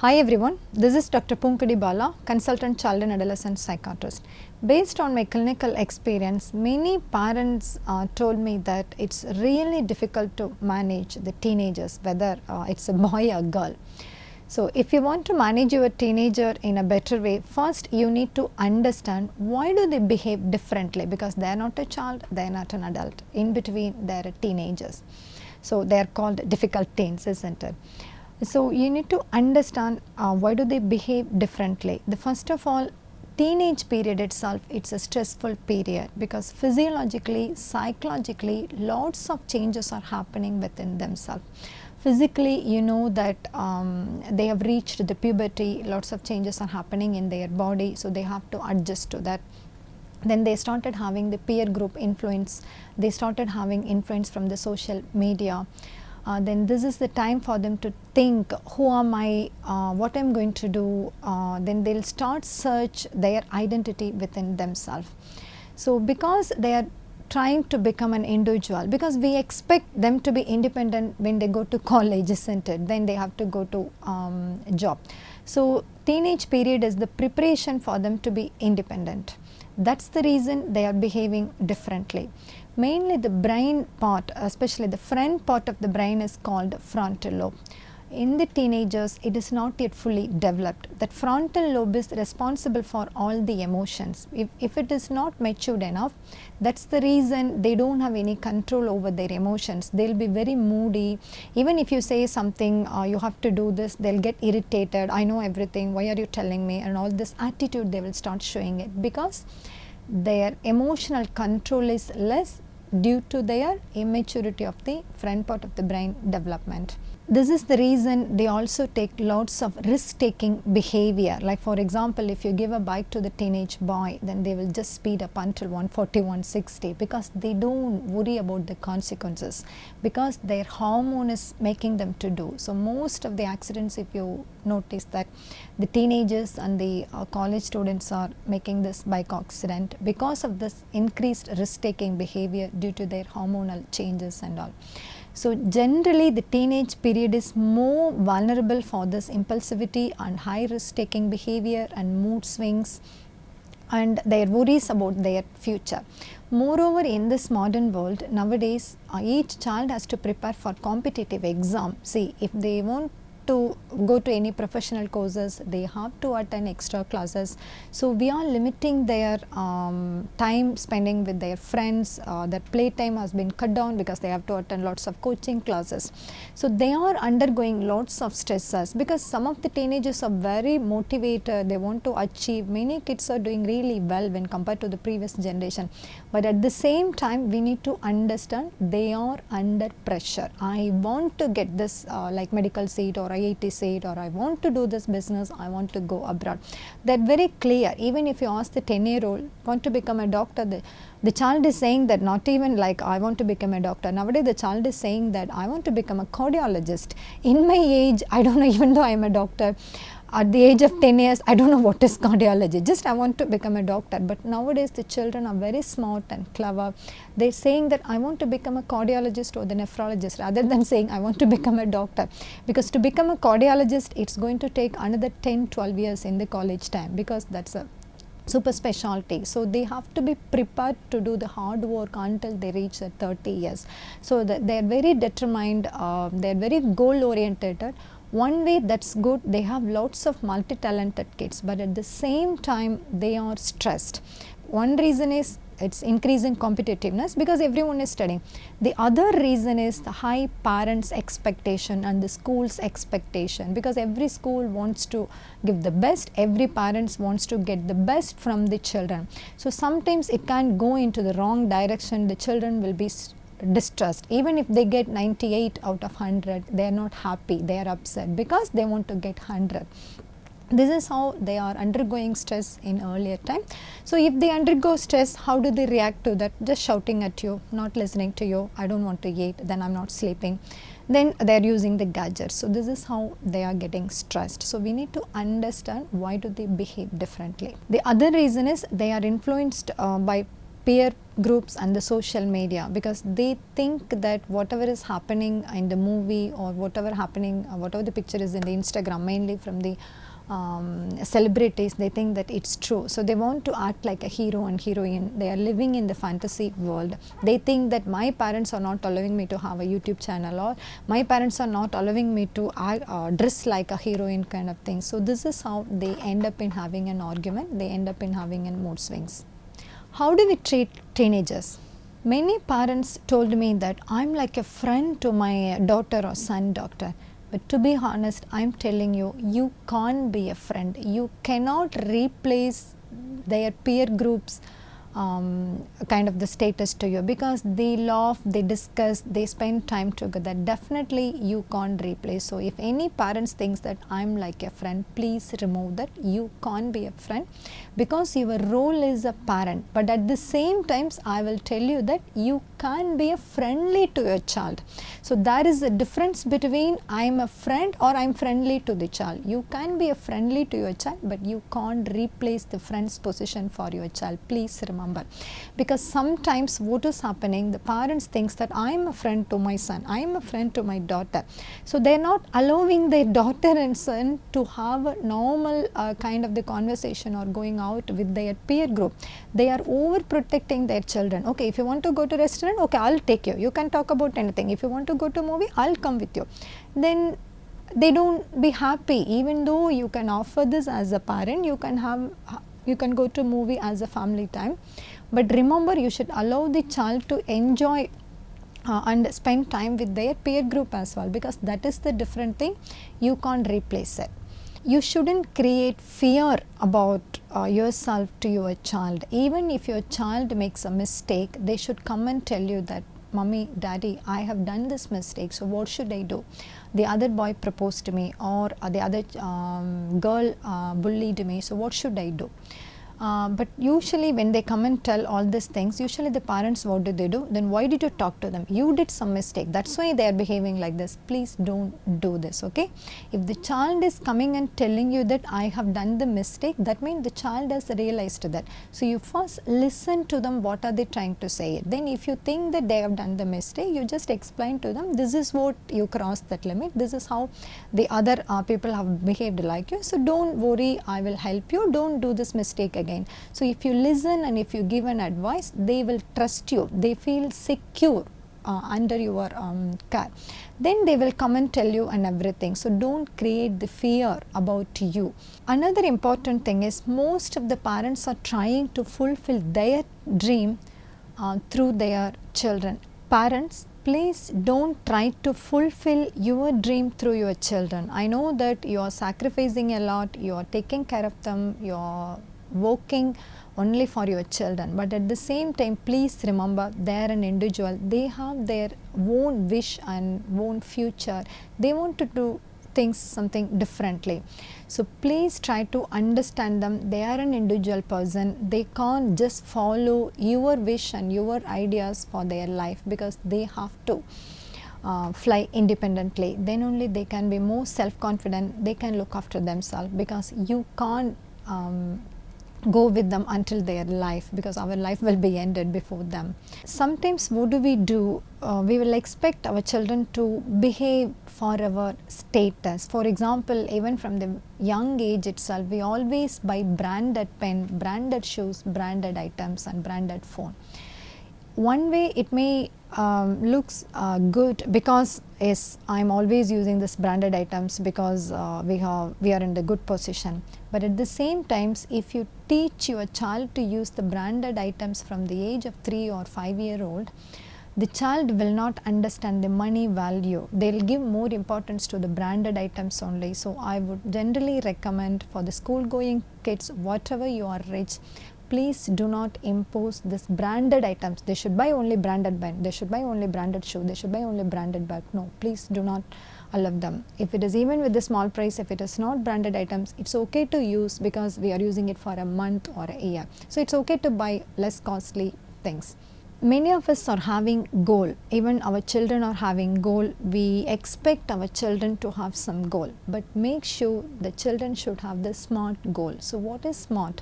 Hi everyone, this is Dr. Poongodi Bala, consultant child and adolescent psychiatrist. Based on my clinical experience, many parents told me that it's really difficult to manage the teenagers, whether it's a boy or girl. So, if you want to manage your teenager in a better way, first you need to understand why do they behave differently, because they are not a child, they are not an adult. In between, they are teenagers. So, they are called difficult teens, isn't it? So, you need to understand why do they behave differently. The first of all, teenage period itself, it's a stressful period because physiologically, psychologically, lots of changes are happening within themselves. Physically, you know that they have reached the puberty, lots of changes are happening in their body, so they have to adjust to that. Then they started having the peer group influence, they started having influence from the social media. Then this is the time for them to think, who am I, what I am going to do. Then they will start search their identity within themselves. So because they are trying to become an individual, because we expect them to be independent when they go to college, isn't it? Then they have to go to job. So teenage period is the preparation for them to be independent. That's the reason they are behaving differently. Mainly the brain part, especially the front part of the brain, is called frontal lobe. In the teenagers, it is not yet fully developed. That frontal lobe is responsible for all the emotions. If it is not matured enough, that's the reason they don't have any control over their emotions. They'll be very moody. Even if you say something, you have to do this, they'll get irritated. I know everything, why are you telling me? And all this attitude, they will start showing it because their emotional control is less due to their immaturity of the front part of the brain development. This is the reason they also take lots of risk-taking behavior. Like for example, if you give a bike to the teenage boy, then they will just speed up until 140, 160 because they don't worry about the consequences, because their hormone is making them to do. So most of the accidents, if you notice that the teenagers and the college students are making this bike accident because of this increased risk-taking behavior due to their hormonal changes and all. So generally the teenage period is more vulnerable for this impulsivity and high risk taking behavior and mood swings and their worries about their future. Moreover, in this modern world nowadays, each child has to prepare for competitive exam. See, if they want to go to any professional courses, they have to attend extra classes. So we are limiting their time spending with their friends. Their play time has been cut down because they have to attend lots of coaching classes. So they are undergoing lots of stresses because some of the teenagers are very motivated, they want to achieve. Many kids are doing really well when compared to the previous generation, but at the same time we need to understand they are under pressure. I want to get this like medical seat or IIT seat, or I want to do this business, I want to go abroad. They're very clear. Even if you ask the 10-year-old want to become a doctor, the child is saying that not even like I want to become a doctor. Nowadays the child is saying that I want to become a cardiologist. In my age, I don't know, even though I am a doctor, at the age of 10 years, I don't know what is cardiology, just I want to become a doctor. But nowadays the children are very smart and clever. They're saying that I want to become a cardiologist or the nephrologist rather than saying I want to become a doctor. Because to become a cardiologist, it's going to take another 10-12 years in the college time, because that's a super specialty. So they have to be prepared to do the hard work until they reach the 30 years. So they're very determined, they're very goal oriented. One way that's good, they have lots of multi-talented kids, but at the same time they are stressed. One reason is it's increasing competitiveness because everyone is studying. The other reason is the high parents' expectation and the school's expectation, because every school wants to give the best, every parents wants to get the best from the children. So sometimes it can go into the wrong direction, the children will be distressed. Even if they get 98 out of 100, they are not happy, they are upset because they want to get 100. This is how they are undergoing stress in earlier time. So if they undergo stress, how do they react to that? Just shouting at you, not listening to you, I don't want to eat, then I'm not sleeping. Then they are using the gadgets. So this is how they are getting stressed. So we need to understand why do they behave differently. The other reason is they are influenced by peer groups and the social media, because they think that whatever is happening in the movie or whatever the picture is in the Instagram, mainly from the celebrities, they think that it's true. So they want to act like a hero and heroine. They are living in the fantasy world. They think that my parents are not allowing me to have a YouTube channel, or my parents are not allowing me to dress like a heroine kind of thing. So this is how they end up in having an argument. They end up in having an mood swings. How do we treat teenagers? Many parents told me that I'm like a friend to my daughter or son, doctor. But to be honest, I'm telling you, you can't be a friend. You cannot replace their peer groups kind of the status to you, because they laugh, they discuss, they spend time together. Definitely you can't replace. So if any parents thinks that I'm like a friend, please remove that. You can't be a friend, because your role is a parent. But at the same times, I will tell you that you can't be a friendly to your child. So there is a difference between I'm a friend or I'm friendly to the child. You can be a friendly to your child, but you can't replace the friend's position for your child. Please remember. Because sometimes what is happening, the parents thinks that I am a friend to my son, I am a friend to my daughter. So they are not allowing their daughter and son to have a normal kind of the conversation or going out with their peer group. They are overprotecting their children. Okay, if you want to go to restaurant, okay, I'll take you. You can talk about anything. If you want to go to movie, I'll come with you. Then they don't be happy. Even though you can offer this as a parent, you can go to movie as a family time, but remember, you should allow the child to enjoy and spend time with their peer group as well, because that is the different thing. You can't replace it. You shouldn't create fear about yourself to your child. Even if your child makes a mistake, they should come and tell you that, Mummy, Daddy, I have done this mistake, so what should I do? The other boy proposed to me, or the other girl bullied me, so what should I do? But usually when they come and tell all these things, usually the parents, what do? Then why did you talk to them? You did some mistake, that's why they are behaving like this. Please don't do this, okay? If the child is coming and telling you that I have done the mistake, that means the child has realized that. So you first listen to them, what are they trying to say. Then if you think that they have done the mistake, you just explain to them, this is what you crossed that limit, this is how the other people have behaved like you, so don't worry, I will help you, don't do this mistake again. So if you listen and if you give an advice, they will trust you, they feel secure under your care. Then they will come and tell you and everything. So don't create the fear about you. Another important thing is, most of the parents are trying to fulfill their dream through their children. Parents, please don't try to fulfill your dream through your children. I know that you are sacrificing a lot, you are taking care of them, you are working only for your children, but at the same time, please remember, they are an individual. They have their own wish and own future. They want to do things something differently. So please try to understand them. They are an individual person. They can't just follow your wish and your ideas for their life, because they have to fly independently. Then only they can be more self-confident. They can look after themselves, because you can't go with them until their life, because our life will be ended before them. Sometimes what do? We will expect our children to behave for our status. For example, even from the young age itself, we always buy branded pen, branded shoes, branded items and branded phone. One way it may looks good, because yes, I'm always using this branded items because we are in the good position. But at the same times, if you teach your child to use the branded items from the age of 3 or 5-year-old, the child will not understand the money value. They will give more importance to the branded items only. So I would generally recommend for the school going kids, whatever you are rich, please do not impose this branded items. They should buy only branded pen, they should buy only branded shoe, they should buy only branded bag. No, please do not allow them. If it is even with the small price, if it is not branded items, it's okay to use, because we are using it for a month or a year. So it's okay to buy less costly things. Many of us are having goal. Even our children are having goal. We expect our children to have some goal, but make sure the children should have the SMART goal. So what is SMART?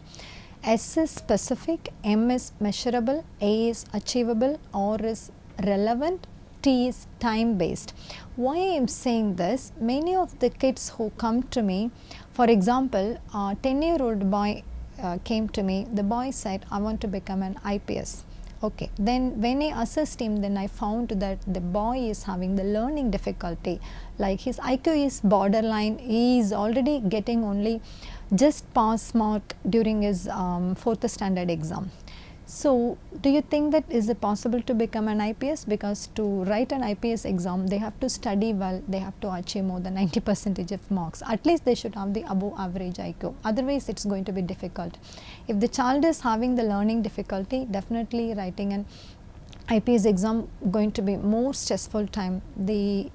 S is specific, M is measurable, A is achievable, R is relevant, T is time based. Why I am saying this? Many of the kids who come to me, for example, a 10-year-old boy came to me, the boy said, I want to become an IPS. Okay, then when I assessed him, then I found that the boy is having the learning difficulty, like his IQ is borderline, he is already getting only just pass mark during his 4th standard exam. So, do you think that is it possible to become an IPS? Because to write an IPS exam, they have to study well, they have to achieve more than 90% of marks. At least they should have the above average IQ. Otherwise, it's going to be difficult. If the child is having the learning difficulty, definitely writing an IPS exam going to be more stressful time. They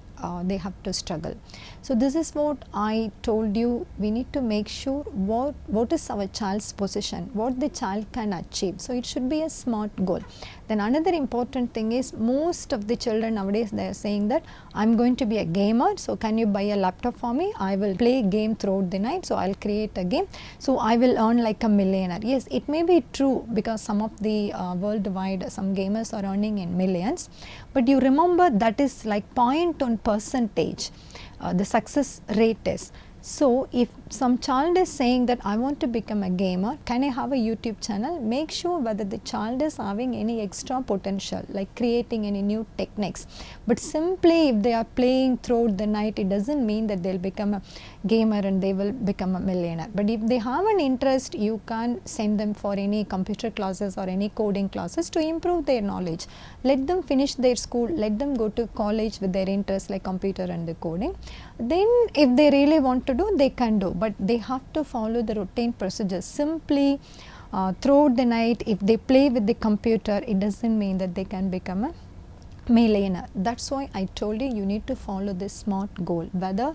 have to struggle. So this is what I told you, we need to make sure what is our child's position, what the child can achieve. So it should be a SMART goal. Then another important thing is, most of the children nowadays, they are saying that I am going to be a gamer, so can you buy a laptop for me, I will play game throughout the night, so I will create a game, so I will earn like a millionaire. Yes, it may be true, because some of the worldwide, some gamers are earning in millions, but you remember that is like 0.1% the success rate is. So if some child is saying that I want to become a gamer, can I have a YouTube channel? Make sure whether the child is having any extra potential, like creating any new techniques. But simply if they are playing throughout the night, it doesn't mean that they will become a gamer and they will become a millionaire. But if they have an interest, you can send them for any computer classes or any coding classes to improve their knowledge. Let them finish their school, let them go to college with their interest like computer and the coding. Then if they really want to do, they can do, but they have to follow the routine procedures. Simply throughout the night, if they play with the computer, it doesn't mean that they can become a millionaire. That's why I told you, you need to follow this SMART goal, whether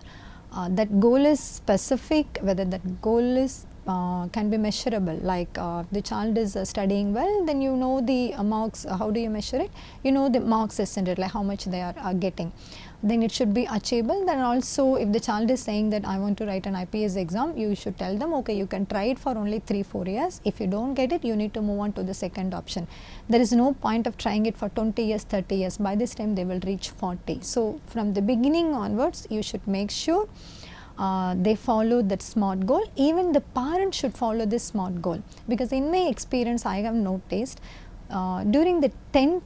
that goal is specific, whether that goal is can be measurable, like the child is studying well, then you know the marks. How do you measure it? You know the marks isn't like how much they are getting. Then it should be achievable. Then also, if the child is saying that I want to write an IPS exam, you should tell them, okay, you can try it for only 3-4 years. If you don't get it, you need to move on to the second option. There is no point of trying it for 20 years, 30 years. By this time, they will reach 40. So from the beginning onwards, you should make sure they follow that SMART goal. Even the parents should follow this SMART goal, because in my experience, I have noticed during the 10th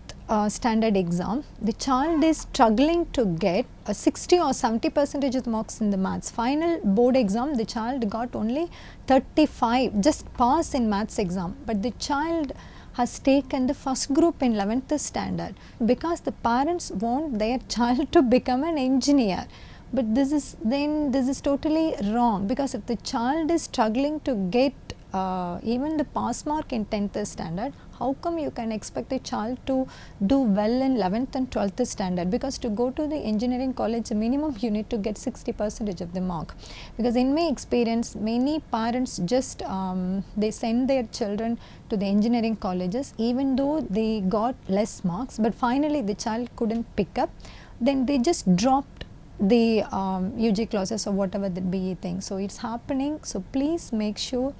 standard exam, the child is struggling to get 60 or 70% of marks in the maths. Final board exam, the child got only 35, just pass in maths exam. But the child has taken the first group in 11th standard, because the parents want their child to become an engineer. But this is totally wrong, because if the child is struggling to get even the pass mark in 10th standard, how come you can expect a child to do well in 11th and 12th standard? Because to go to the engineering college, minimum you need to get 60% of the mark. Because in my experience, many parents just they send their children to the engineering colleges, even though they got less marks, but finally the child couldn't pick up, then they just dropped the UG classes or whatever the BE thing. So it's happening. So please make sure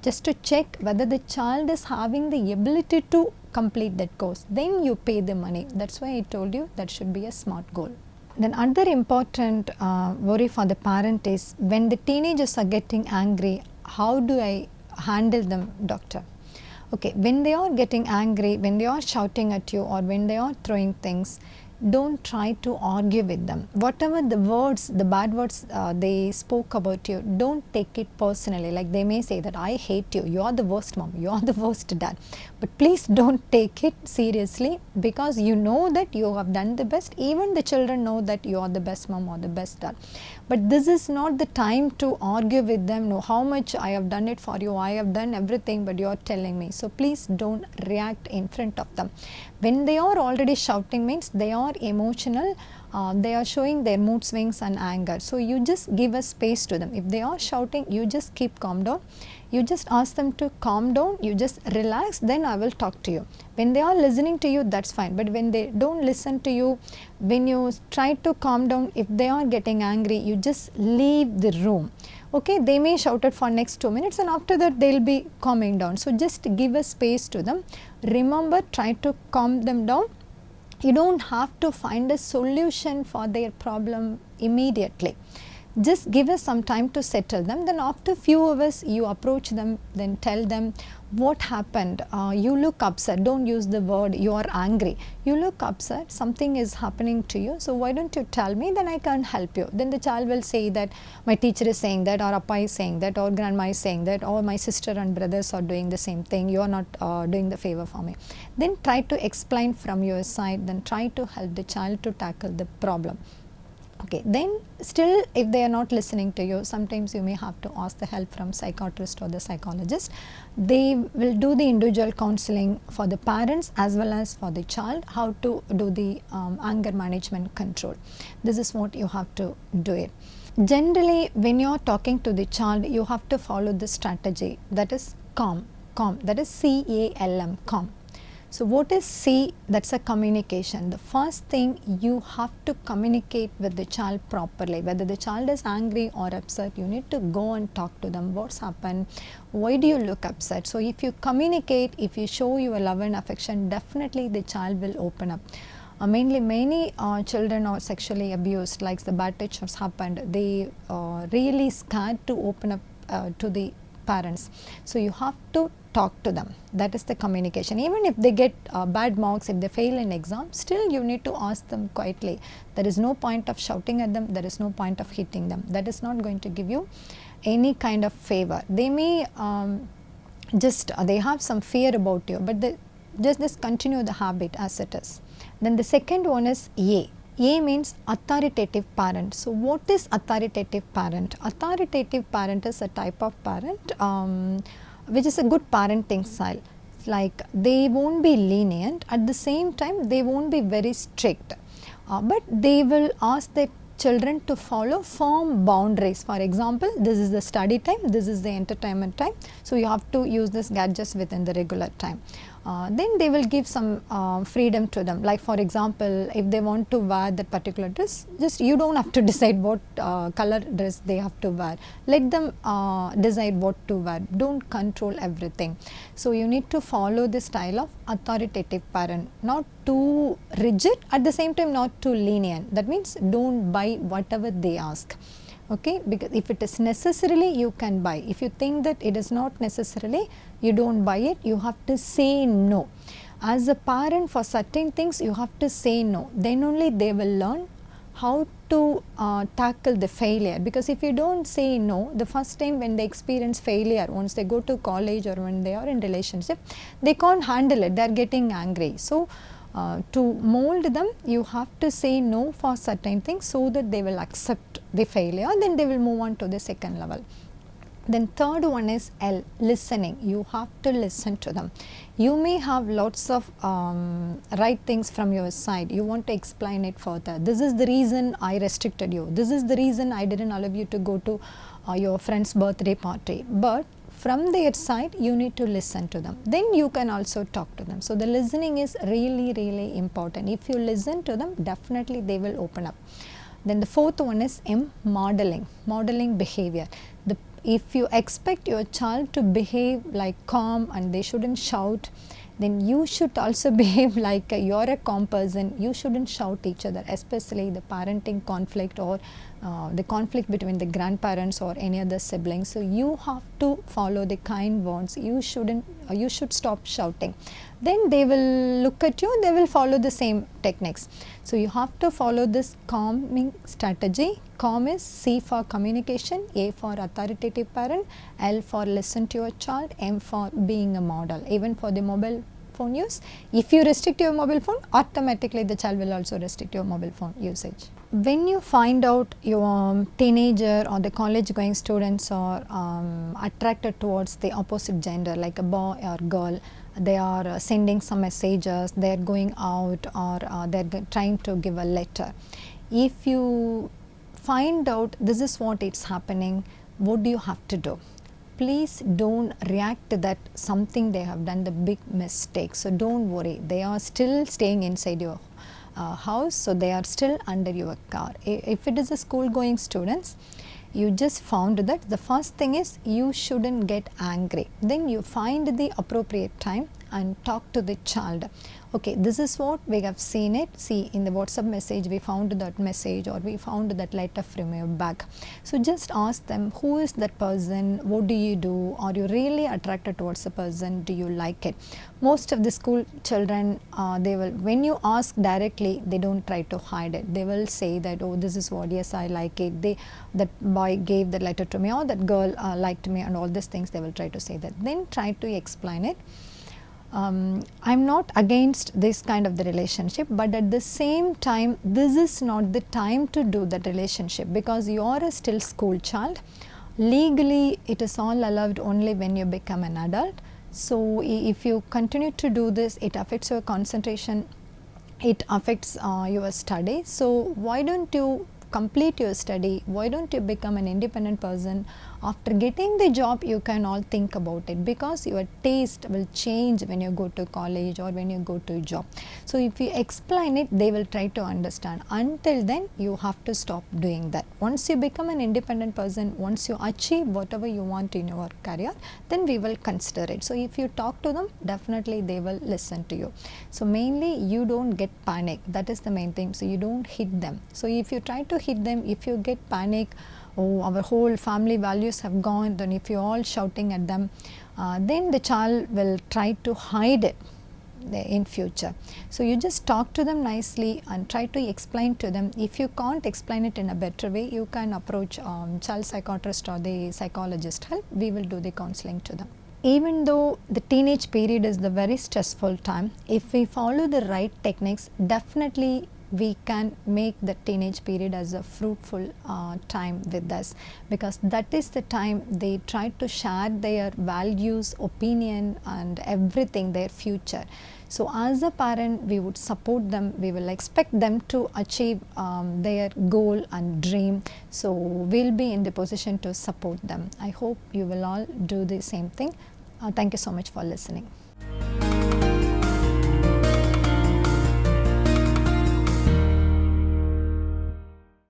just to check whether the child is having the ability to complete that course. Then you pay the money. That's why I told you that should be a SMART goal. Then another important worry for the parent is, when the teenagers are getting angry, how do I handle them, doctor? Okay, when they are getting angry, when they are shouting at you, or when they are throwing things, don't try to argue with them. Whatever the words, the bad words they spoke about you, don't take it personally. Like they may say that I hate you, you are the worst mom, you are the worst dad. But please don't take it seriously, because you know that you have done the best. Even the children know that you are the best mom or the best dad. But this is not the time to argue with them. No, how much I have done it for you, I have done everything, but you are telling me. So please don't react in front of them. When they are already shouting, means they are emotional, they are showing their mood swings and anger. So you just give a space to them. If they are shouting, you just keep calm down. You just ask them to calm down, you just relax, then I will talk to you. When they are listening to you, that's fine. But when they don't listen to you, when you try to calm down, if they are getting angry, you just leave the room. Okay, they may shout it for next 2 minutes and after that they will be calming down. So just give a space to them. Remember, try to calm them down. You don't have to find a solution for their problem immediately. Just give us some time to settle them. Then after few hours you approach them, then tell them what happened. You look upset. Don't use the word you are angry. You look upset, something is happening to you, so why don't you tell me, then I can help you. Then the child will say that my teacher is saying that, or appa is saying that, or grandma is saying that, or my sister and brothers are doing the same thing, you are not doing the favor for me. Then try to explain from your side, then try to help the child to tackle the problem. Okay, then still if they are not listening to you, sometimes you may have to ask the help from psychiatrist or the psychologist. They will do the individual counseling for the parents as well as for the child, how to do the anger management control. This is what you have to do it. Generally, when you are talking to the child, you have to follow this strategy, that is calm, that is C-A-L-M, calm. So what is C? That's a communication. The first thing, you have to communicate with the child properly. Whether the child is angry or upset, you need to go and talk to them. What's happened? Why do you look upset? So if you communicate, if you show your love and affection, definitely the child will open up. Mainly many children are sexually abused, like the bad touch has happened. They really scared to open up to the parents. So you have to talk to them. That is the communication. Even if they get bad marks, if they fail in exam, still you need to ask them quietly. There is no point of shouting at them, there is no point of hitting them. That is not going to give you any kind of favor. They may they have some fear about you, but they just continue the habit as it is. Then the second one is A. A means authoritative parent. So what is authoritative parent? Authoritative parent is a type of parent which is a good parenting style. Like they won't be lenient, at the same time they won't be very strict, but they will ask their children to follow firm boundaries. For example, this is the study time, this is the entertainment time, so you have to use this gadgets within the regular time. Then they will give some freedom to them. Like for example, if they want to wear that particular dress, just you don't have to decide what color dress they have to wear. Let them decide what to wear. Don't control everything. So you need to follow the style of authoritative parent, not too rigid, at the same time not too lenient. That means don't buy whatever they ask. Okay, because if it is necessarily, you can buy. If you think that it is not necessarily, you don't buy it. You have to say no. As a parent, for certain things you have to say no. Then only they will learn how to tackle the failure. Because if you don't say no, the first time when they experience failure, once they go to college or when they are in relationship, they can't handle it. They are getting angry. So to mold them, you have to say no for certain things so that they will accept the failure, then they will move on to the second level. Then third one is L, listening. You have to listen to them. You may have lots of right things from your side. You want to explain it further. This is the reason I restricted you. This is the reason I didn't allow you to go to your friend's birthday party. But from their side, you need to listen to them. Then you can also talk to them. So the listening is really, really important. If you listen to them, definitely they will open up. Then the fourth one is M, modeling. Modeling behavior. If you expect your child to behave like calm and they shouldn't shout, then you should also behave like you're a calm person. You shouldn't shout each other, especially the parenting conflict or the conflict between the grandparents or any other siblings. So you have to follow the kind words. You should stop shouting. Then they will look at you, they will follow the same techniques. So you have to follow this calming strategy. Calm is C for communication, A for authoritative parent, L for listen to your child, M for being a model. Even for the mobile phone use, if you restrict your mobile phone, automatically the child will also restrict your mobile phone usage. When you find out your teenager or the college going students are attracted towards the opposite gender, like a boy or girl, they are sending some messages, they are going out, or they are trying to give a letter. If you find out this is what is happening, what do you have to do? Please don't react to that something they have done the big mistake. So don't worry, they are still staying inside your house, so they are still under your care. If it is a school going students, you just found that the first thing is you shouldn't get angry. Then you find the appropriate time and talk to the child. Okay, this is what we have seen it. See, in the WhatsApp message we found that message, or we found that letter from your bag. So just ask them, who is that person, what do you do, are you really attracted towards the person, do you like it? Most of the school children, they will, when you ask directly, they don't try to hide it. They will say that, oh, this is what, yes, I like it, that boy gave the letter to me, or that girl liked me, and all these things they will try to say that. Then try to explain it. I'm not against this kind of the relationship, but at the same time this is not the time to do that relationship, because you are a still school child. Legally it is all allowed only when you become an adult. So if you continue to do this, it affects your concentration, it affects your study. So why don't you complete your study, why don't you become an independent person? After getting the job you can all think about it, because your taste will change when you go to college or when you go to job. So if you explain it, they will try to understand. Until then you have to stop doing that. Once you become an independent person, once you achieve whatever you want in your career, then we will consider it. So if you talk to them, definitely they will listen to you. So mainly you don't get panic, that is the main thing. So you don't hit them. So if you try to hit them, if you get panic, oh, our whole family values have gone, then if you're all shouting at them, then the child will try to hide it in future. So you just talk to them nicely and try to explain to them. If you can't explain it in a better way, you can approach child psychiatrist or the psychologist help. We will do the counseling to them. Even though the teenage period is the very stressful time, if we follow the right techniques, definitely we can make the teenage period as a fruitful time with us, because that is the time they try to share their values, opinion and everything, their future. So as a parent, we would support them, we will expect them to achieve their goal and dream. So we'll be in the position to support them. I hope you will all do the same thing. Thank you so much for listening.